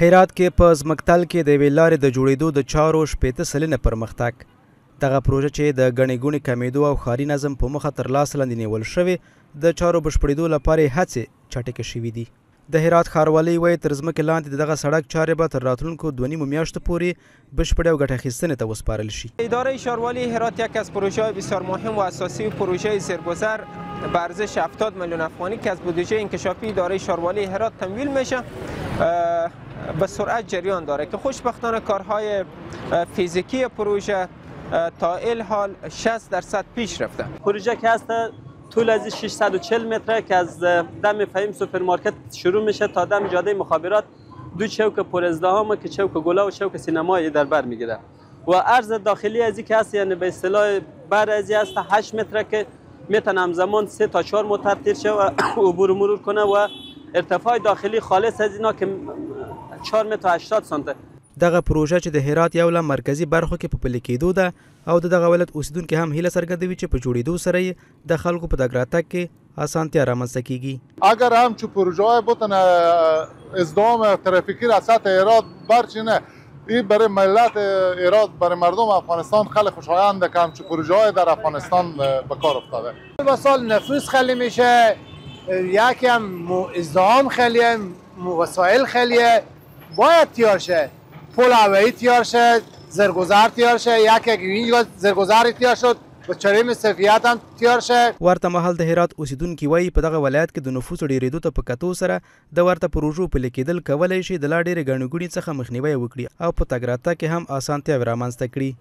هرات کې په ځمکتل کې د یوې لارې د جوړېدو د چارو 80 سلنه پرمختګ. دغه پروژه چې د ګڼې ګوڼې کمیدو او ښاري نظم په موخه تر لاس لاندې نیول شوې د چارو بشپړېدو لپاره هڅې چټکې شوي دي. د هرات ښاروالۍ وایي تر ځمکې لاندې دغه سړک چارې به تر راتلونکو 2.5 میاشتو پورې بشپړې او ګټه اخیستنې ته وسپارل شي. اداره شهرواری هرات یک از پروژه‌های بسیار مهم و اساسی پروژه سرگذر به ارزش 70 میلیون افغانی که از بودجه انکشافی اداره شهرواری هرات تمویل میشه به سرعت جریان داره که خوشبختانه کارهای فیزیکی پروژه تا الحال 60% پیش رفته. پروژه که هست طول از 640 متره که از دم فهیم سوپرمارکت شروع میشه تا دم جاده مخابرات دو چوک پر ازدحام که چوک گلا و چوک سینمایی در بر میگیره و عرض داخلی ازی که هست یعنی به اصطلاح بر ازی هست 8 متره که میتونه همزمان 3 تا 4 موتر تیر شه و عبور مرور کنه و ارتفاع داخلی خالص از اینا که 4 متر 80 سانته. دغه پروژه چې د هرات یو له مرکزی برخو کې په پلي کېدو ده او دغه ولایت اوسیدونکي هم هیله څرګندوي چې په جوړېدو سره یې د خلکو په تګ راتګ کې اسانتیا رامنځته کیږي. اگر همچون پروژه‌های بتونه ازدحام ترافیکی را سطح هرات برچینه این برای ملت هرات برای مردم افغانستان خیلی خوشایند که همچون پروژه‌های در افغانستان به کار افتاده. با سال نفوس خیلی میشه، یکی هم ازدحام خیلیه، وسایل خیلیه، باید تیار شه. پل هوایی تیار شد، زرگذر تیار شد، یک زرگذر تیار شد و چریم سفیات هم تیار شد. ورته مهال د هرات اوسیدونکي وایي په دغه ولایت کې د نفوس ډېرېدو ته په کتو سره د ورته پروژو پلي کېدل کولی شي د لا ډېرې ګڼې ګوڼې څخه مخنیوی وکړي او په تګ راتګ کې هم اسانتیا رامنځته کړي.